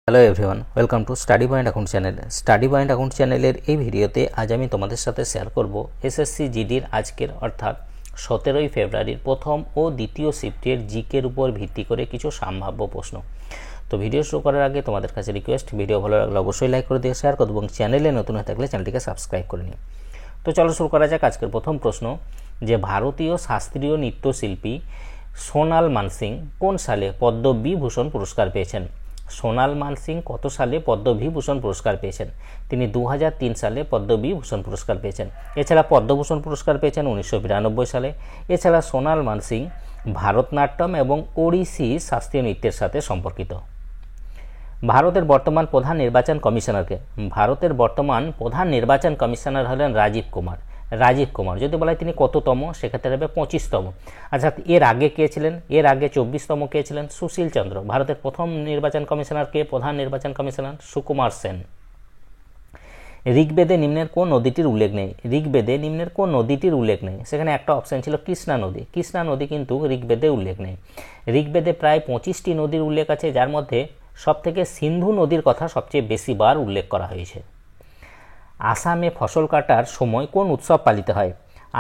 Hello everyone, welcome to study point account channel. Study point account চ্যানেলের এই ভিডিওতে আজ আমি তোমাদের সাথে শেয়ার করব এসএসসি জিডির আজকের অর্থাৎ 17ই ফেব্রুয়ারির প্রথম ও দ্বিতীয় শিফটের জিকের উপর ভিত্তি করে কিছু সম্ভাব্য প্রশ্ন। তো ভিডিও শুরু করার আগে তোমাদের কাছে রিকোয়েস্ট, ভিডিও ভালো লাগলে অবশ্যই লাইক করে দিয়ে শেয়ার করো এবং চ্যানেলে নতুন হয়ে থাকলে চ্যানেলটিকে সাবস্ক্রাইব করে নিও। তো চলো শুরু করা যাক আজকের প্রথম প্রশ্ন, যে ভারতীয় শাস্ত্রীয় নৃত্যশিল্পী সোনাল মানসিং কোন সালে পদ্মবিভূষণ পুরস্কার পেয়েছেন? সোনাল মানসিং কত সালে পদ্মবিভূষণ পুরস্কার পেয়েছেন? তিনি 2003 সালে পদ্মবিভূষণ পুরস্কার পেয়েছেন। এছাড়া পদ্মভূষণ পুরস্কার পেয়েছেন 1992 সালে। এছাড়া সোনাল মানসিং ভারতনাট্যম এবং ওড়িশি শাস্ত্রীয় নৃত্যের সাথে সম্পর্কিত। ভারতের বর্তমান প্রধান নির্বাচন কমিশনারকে? ভারতের বর্তমান প্রধান নির্বাচন কমিশনার হলেন রাজীব কুমার। যদি বলা হয় তিনি কততম, সেক্ষেত্রে হবে 25তম। আচ্ছা, এর আগে কে ছিলেন? এর আগে 24তম কে ছিলেন? সুশীল চন্দ্র। ভারতের প্রথম নির্বাচন কমিশনার কে? প্রধান নির্বাচন কমিশনার সুকুমার সেন। ঋগ্বেদে নিম্নের কোন নদীটির উল্লেখ নেই? ঋগ্বেদে নিম্নের কোন নদীটির উল্লেখ নেই? সেখানে একটা অপশন ছিল কৃষ্ণা নদী। কৃষ্ণা নদী কিন্তু ঋগ্বেদে উল্লেখ নেই। ঋগ্বেদে প্রায় 25টি নদীর উল্লেখ আছে, যার মধ্যে সবথেকে সিন্ধু নদীর কথা সবচেয়ে বেশি বার উল্লেখ করা হয়েছে। আসামে ফসল কাটার সময় কোন উৎসব পালিত হয়?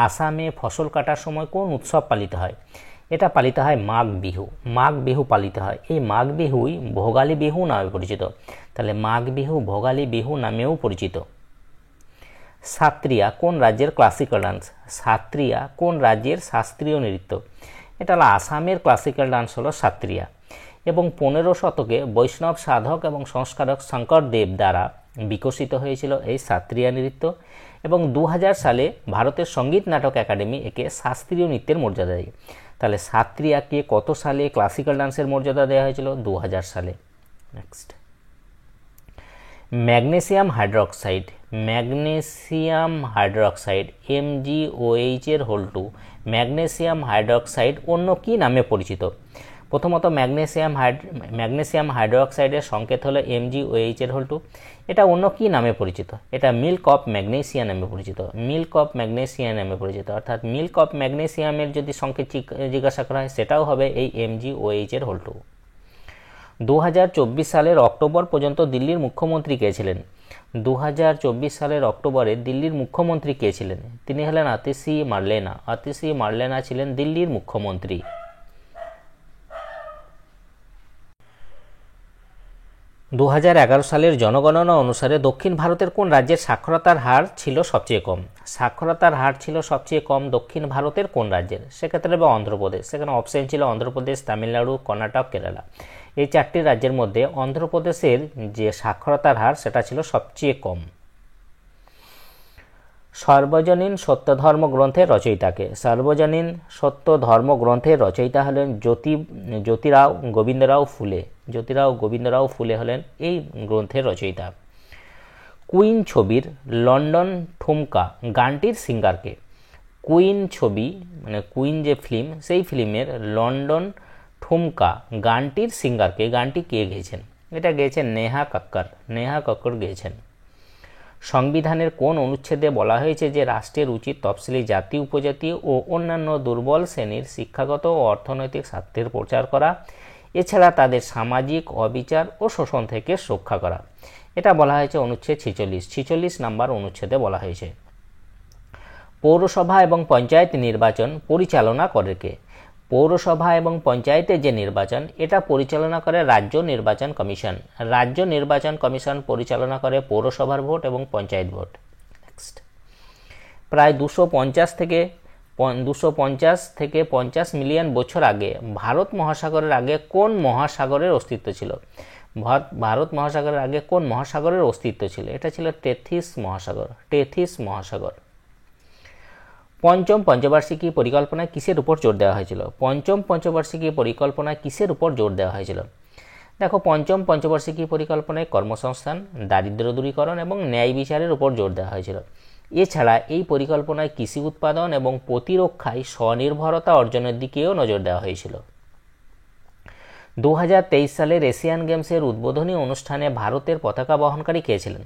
আসামে ফসল কাটার সময় কোন উৎসব পালিত হয়? এটা পালিত হয় মাঘ বিহু। মাঘ বিহু পালিত হয়। এই মাঘ বিহুই ভোগালী বিহু নামে পরিচিত। তাহলে মাঘ বিহু ভোগালী বিহু নামেও পরিচিত। সাত্রিয়া কোন রাজ্যের ক্লাসিক্যাল ডান্স? সাত্রিয়া কোন রাজ্যের শাস্ত্রীয় নৃত্য? এটা হলো আসামের ক্লাসিক্যাল ডান্স হলো সাত্রিয়া। এবং 15 শতকে বৈষ্ণব সাধক এবং সংস্কারক শঙ্করদেব দ্বারা বিকশিত হয়েছিল এই সাত্রিয়া নৃত্য, এবং 2000 সালে ভারতের সঙ্গীত নাটক একাডেমি একে শাস্ত্রীয় নৃত্যের মর্যাদা দেয়। তাহলে সাত্রিয়াকে কত সালে ক্লাসিক্যাল ডান্সের মর্যাদা দেওয়া হয়েছিল? 2000 সালে। নেক্সট, ম্যাগনেসিয়াম হাইড্রোক্সাইড MgOH এর হোল2 ম্যাগনেসিয়াম হাইড্রোক্সাইড অন্য কি নামে পরিচিত? প্রথমত ম্যাগনেসিয়াম হাইড্রোক্সাইডের সংকেত হলো MgOH এর হোল2। এটা অন্য কি নামে পরিচিত? এটা মিল্ক অফ ম্যাগনেসিয়া নামে পরিচিত। অর্থাৎ মিল্ক অফ ম্যাগনেসিয়ামের যদি সংকেত জিজ্ঞাসা করা হয়, সেটাও হবে এই MgOH এর হোল2। 2024 সালের অক্টোবর পর্যন্ত দিল্লির মুখ্যমন্ত্রী কে ছিলেন? 2024 সালের অক্টোবরে দিল্লির মুখ্যমন্ত্রী কে ছিলেন? তিনি হলেন আতিশি মার্লেনা ছিলেন দিল্লির মুখ্যমন্ত্রী। 2011 সালের জনগণনা অনুসারে দক্ষিণ ভারতের কোন রাজ্যের সাক্ষরতার হার ছিল সবচেয়ে কম? দক্ষিণ ভারতের কোন রাজ্যের? সেক্ষেত্রে হবে অন্ধ্রপ্রদেশ। সেখানে অপশন ছিল অন্ধ্রপ্রদেশ, তামিলনাড়ু, কর্ণাটক, কেরালা। এই 4টি রাজ্যের মধ্যে অন্ধ্রপ্রদেশের যে সাক্ষরতার হার সেটা ছিল সবচেয়ে কম। সর্বজনীন সত্য ধর্ম গ্রন্থের রচয়িতাকে? সর্বজনীন সত্য ধর্ম গ্রন্থের রচয়িতা হলেন জ্যোতিরাও গোবিন্দরাও ফুলে হলেন এই গ্রন্থের রচয়িতা। কুইন ছবির লন্ডন ঠুমকা গানটির সিঙ্গারকে? কুইন ছবি মানে কুইন যে ফিল্ম, সেই ফিল্মের লন্ডন ঠুমকা গানটির সিঙ্গারকে, গানটি কে গেয়েছেন? এটা গেয়েছেন নেহা কক্কর গেয়েছেন। সংবিধানের কোন অনুচ্ছেদে বলা হয়েছে যে রাষ্ট্রের উচিত তফসিলি জাতি, উপজাতি ও অন্যান্য দুর্বল শ্রেণীর শিক্ষাগত ও অর্থনৈতিক স্বার্থের প্রচার করা, এছাড়া তাদের সামাজিক অবিচার ও শোষণ থেকে রক্ষা করা? এটা বলা হয়েছে অনুচ্ছেদ 46 নম্বর অনুচ্ছেদে বলা হয়েছে। পৌরসভা এবং পঞ্চায়েত নির্বাচন পরিচালনা করে কে? পৌরসভা এবং পঞ্চায়েতের যে নির্বাচন, এটা পরিচালনা করে রাজ্য নির্বাচন কমিশন পরিচালনা করে পৌরসভার ভোট এবং পঞ্চায়েত ভোট। নেক্সট, প্রায় 250 থেকে 50 মিলিয়ন বছর আগে ভারত মহাসাগরের আগে কোন মহাসাগরের অস্তিত্ব ছিল? ভারত মহাসাগরের আগে কোন মহাসাগরের অস্তিত্ব ছিল? এটা ছিল টেথিস মহাসাগর। পঞ্চম পঞ্চবার্ষিকী পরিকল্পনায় কিসের উপর জোর দেওয়া হয়েছিল? দেখো, পঞ্চম পঞ্চবার্ষিকী পরিকল্পনায় কর্মসংস্থান, দারিদ্র্য দূরীকরণ এবং ন্যায় বিচারের উপর জোর দেওয়া হয়েছিল। এছাড়া এই পরিকল্পনায় কৃষি উৎপাদন এবং প্রতিরক্ষায় স্বনির্ভরতা অর্জনের দিকেও নজর দেওয়া হয়েছিল। 2023 সালের এশিয়ান গেমসের উদ্বোধনী অনুষ্ঠানে ভারতের পতাকা বহনকারী কে ছিলেন?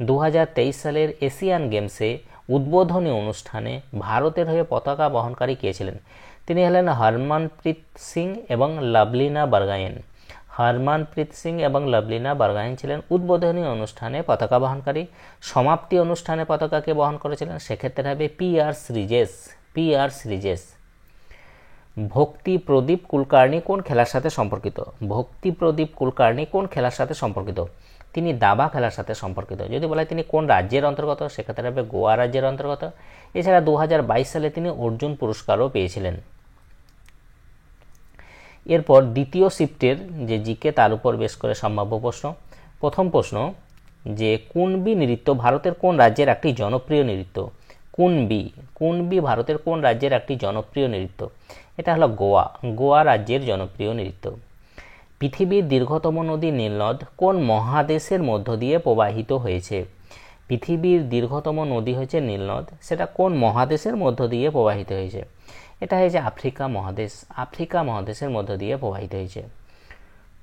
2023 সালের এশিয়ান গেমসে উদ্বোধনী অনুষ্ঠানে ভারতের হয়ে পতাকা বহনকারী কে ছিলেন? তিনি হলেন হরমনপ্রীত সিং এবং লাভলিনা বরগোয়েন। হরমনপ্রীত সিং এবং লভলিনা বরগোহাইন ছিলেন উদ্বোধনী অনুষ্ঠানে পতাকা বহনকারী। সমাপ্তি অনুষ্ঠানে পতাকাকে বহন করেছিলেন সেক্ষেত্রে হবে পি.আর. শ্রীজেশ। ভক্তি প্রদীপ কুলকার্নি কোন খেলার সাথে সম্পর্কিত? ভক্তি প্রদীপ কুলকার্নি কোন খেলার সাথে সম্পর্কিত? তিনি দাবা খেলার সাথে সম্পর্কিত। যদি বলা হয় তিনি কোন রাজ্যের অন্তর্গত, সেক্ষেত্রে হবে গোয়া রাজ্যের অন্তর্গত। এছাড়া 2022 সালে তিনি অর্জুন পুরস্কারও পেয়েছিলেন। এরপর দ্বিতীয় শিফটের যে জিকে তার উপর বেশ করে সম্ভাব্য প্রশ্ন। প্রথম প্রশ্ন যে কুনবি নৃত্য ভারতের কোন রাজ্যের একটি জনপ্রিয় নৃত্য? কুনবি ভারতের কোন রাজ্যের একটি জনপ্রিয় নৃত্য? এটা হলো গোয়া রাজ্যের জনপ্রিয় নৃত্য। পৃথিবীর দীর্ঘতম নদী নীলনদ কোন মহাদেশের মধ্য দিয়ে প্রবাহিত হয়েছে? পৃথিবীর দীর্ঘতম নদী হচ্ছে নীলনদ, সেটা কোন মহাদেশের মধ্য দিয়ে প্রবাহিত হয়েছে? এটা হয়েছে আফ্রিকা মহাদেশের মধ্য দিয়ে প্রবাহিত হয়েছে।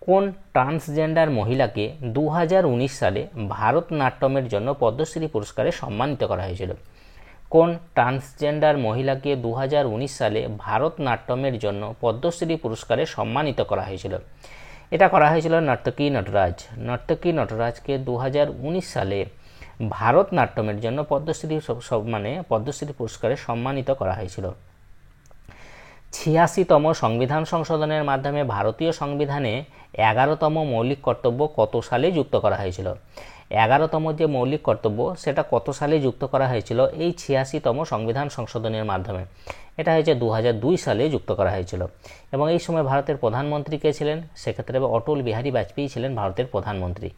কোন ট্রান্সজেন্ডার মহিলাকে 2019 সালে ভারতনাট্যমের জন্য পদ্মশ্রী পুরস্কারে সম্মানিত করা হয়েছিল? কোন ট্রান্সজেন্ডার মহিলাকে 2019 সালে ভারতনাট্যমের জন্য পদ্মশ্রী পুরস্কারে সম্মানিত করা হয়েছিল? এটা করা হয়েছিল নর্তকী নটরাজকে 2019 সালে ভারতনাট্যমের জন্য পদ্মশ্রী পুরস্কারে সম্মানিত করা হয়েছিল। 86তম সংবিধান সংশোধনের মাধ্যমে ভারতীয় সংবিধানে 11তম মৌলিক কর্তব্য কত সালে যুক্ত করা হয়েছিল? 11তম যে মৌলিক কর্তব্য সেটা কত সালে যুক্ত করা হয়েছিল এই 86তম সংবিধান সংশোধনের মাধ্যমে? এটা হয়েছে 2002 সালে যুক্ত করা হয়েছিল। এবং এই সময় ভারতের প্রধানমন্ত্রী কে ছিলেন? সেক্ষেত্রে অটল বিহারী বাজপেয়ী ছিলেন ভারতের প্রধানমন্ত্রী।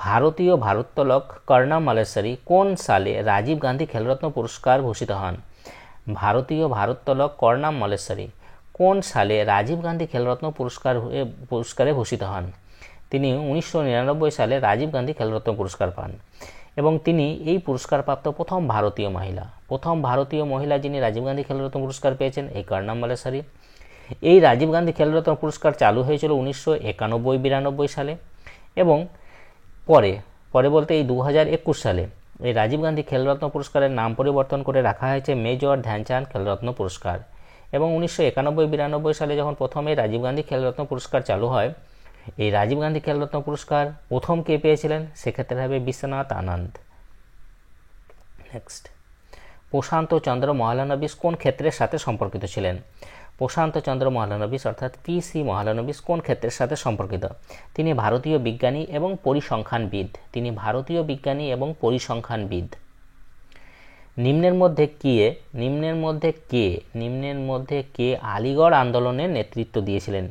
ভারতীয় ভারোত্তোলক কর্ণম মালেশ্বরী কোন সালে রাজীব গান্ধী খেলরত্ন পুরস্কার ভূষিত হন? ভারতীয় ভারোত্তোলক কর্ণম মালেশ্বরী কোন সালে রাজীব গান্ধী খেলরত্ন পুরস্কারে ভূষিত হন? তিনি 1999 সালে রাজীব গান্ধী খেলরত্ন পুরস্কার পান এবং তিনি এই পুরস্কারপ্রাপ্ত প্রথম ভারতীয় মহিলা যিনি রাজীব গান্ধী খেলরত্ন পুরস্কার পেয়েছেন এই কর্ণম মালেশ্বরী। এই রাজীব গান্ধী খেলরত্ন পুরস্কার চালু হয়েছিল 1991-92 সালে এবং পরে বলতে এই 2021 সালে এই রাজীব গান্ধী খেলরত্ন পুরস্কারের নাম পরিবর্তন করে রাখা হয়েছে মেজর ধ্যানচাঁদ খেলরত্ন পুরস্কার। এবং 1991-92 সালে যখন প্রথম এই রাজীব গান্ধী খেলরত্ন পুরস্কার চালু হয়, এই রাজীব গান্ধী খেলরত্ন পুরস্কার প্রথম কে পেয়েছিলেন? সেক্ষেত্রে হবে বিশ্বনাথ আনন্দ। নেক্সট, প্রশান্ত চন্দ্র মহলানবিশ কোন ক্ষেত্রের সাথে সম্পর্কিত ছিলেন? প্রশান্ত চন্দ্র মহলানবিশ অর্থাৎ P.C. মহলানবিশ কোন ক্ষেত্রের সাথে সম্পর্কিত? তিনি ভারতীয় বিজ্ঞানী এবং পরিসংখ্যানবিদ। নিম্নের মধ্যে কে আলিগড় আন্দোলনের নেতৃত্ব দিয়েছিলেন?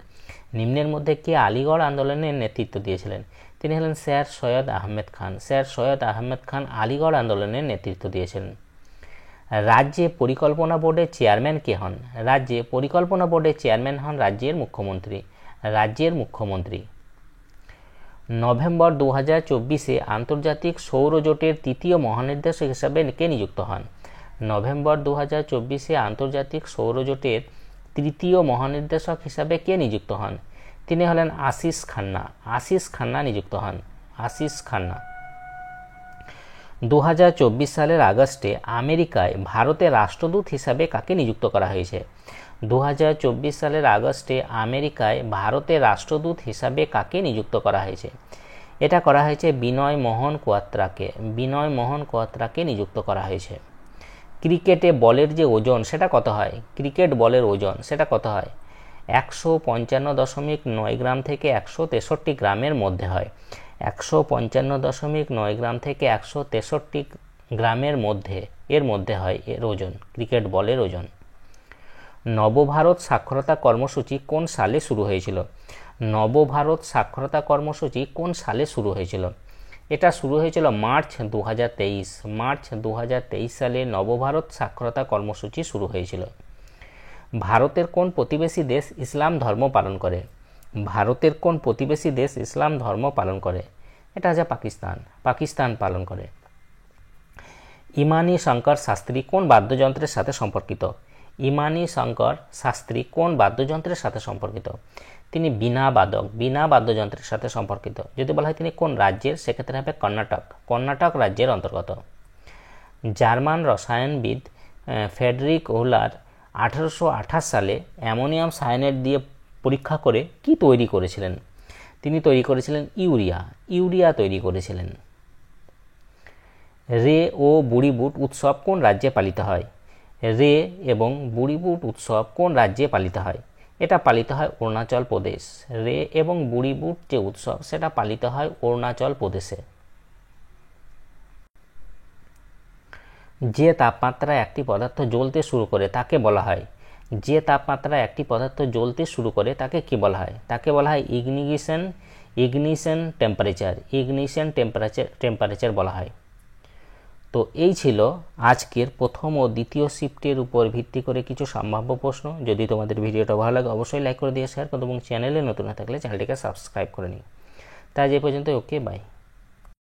তিনি হলেন স্যার সৈয়দ আহমেদ খান আলিগড় আন্দোলনের নেতৃত্ব দিয়েছিলেন। রাজ্যে পরিকল্পনা বোর্ডের চেয়ারম্যান কে হন? রাজ্যের মুখ্যমন্ত্রী। নভেম্বর 2024 আন্তর্জাতিক সৌর জোটের তৃতীয় মহানির্দেশক হিসাবে কে নিযুক্ত হন? নভেম্বর 2024 আন্তর্জাতিক সৌর জোটের তৃতীয় মহানির্দেশক হিসাবে কে নিযুক্ত হন? তিনি হলেন আশিস খান্না নিযুক্ত হন। 2024 সালের আগস্টে আমেরিকায় ভারতের রাষ্ট্রদূত হিসাবে কাকে নিযুক্ত করা হয়েছে? 2024 সালের আগস্টে আমেরিকায় ভারতের রাষ্ট্রদূত হিসাবে কাকে নিযুক্ত করা হয়েছে? এটা করা হয়েছে বিনয় মোহন কোয়াত্রাকে নিযুক্ত করা হয়েছে। ক্রিকেটে বলের যে ওজন সেটা কত হয়? 155.9 গ্রাম থেকে 163 গ্রামের মধ্যে হয়। 155.9 গ্রাম থেকে 163 গ্রামের মধ্যে হয় এর ওজন, ক্রিকেট বলের ওজন। নবভারত সাক্ষরতা কর্মসূচি কোন সালে শুরু হয়েছিল? এটা শুরু হয়েছিল মার্চ 2023 সালে নবভারত সাক্ষরতা কর্মসূচি শুরু হয়েছিল। ভারতের কোন প্রতিবেশী দেশ ইসলাম ধর্ম পালন করে? এটা হচ্ছে পাকিস্তান পালন করে। ইমানি শঙ্কর শাস্ত্রী কোন বাদ্যযন্ত্রের সাথে সম্পর্কিত? তিনি বীণা বাদ্যযন্ত্রের সাথে সম্পর্কিত। যদি বলা হয় তিনি কোন রাজ্যের, সেক্ষেত্রে হবে কর্ণাটক রাজ্যের অন্তর্গত। জার্মান রসায়নবিদ ফ্রেডরিক ওহলার 1828 সালে অ্যামোনিয়াম সায়ানাইড দিয়ে পরীক্ষা করে কি তৈরি করেছিলেন? তিনি তৈরি করেছিলেন ইউরিয়া তৈরি করেছিলেন। রে ও বুড়িবুট উৎসব কোন রাজ্যে পালিত হয়? রে এবং বুড়িবুট উৎসব কোন রাজ্যে পালিত হয়? এটা পালিত হয় অরুণাচল প্রদেশ। রে এবং বুড়িবুট যে উৎসব সেটা পালিত হয় অরুণাচল প্রদেশে। যে তাপমাত্রায় একটি পদার্থ জ্বলতে শুরু করে তাকে বলা হয়, যে তাপমাত্রায় একটি পদার্থ জ্বলতে শুরু করে তাকে কি বলা হয়? তাকে বলা হয় ইগনিশন টেম্পারেচার বলা হয়। তো এই ছিল আজকের প্রথম ও দ্বিতীয় শিফটের উপর ভিত্তি করে কিছু সম্ভাব্য প্রশ্ন। যদি তোমাদের ভিডিওটা ভালো লাগে অবশ্যই লাইক করে দিয়ে শেয়ার করো এবং চ্যানেলে নতুন না থাকলে চ্যানেলটিকে সাবস্ক্রাইব করে নিও। তাই যে পর্যন্ত, ওকে, বাই।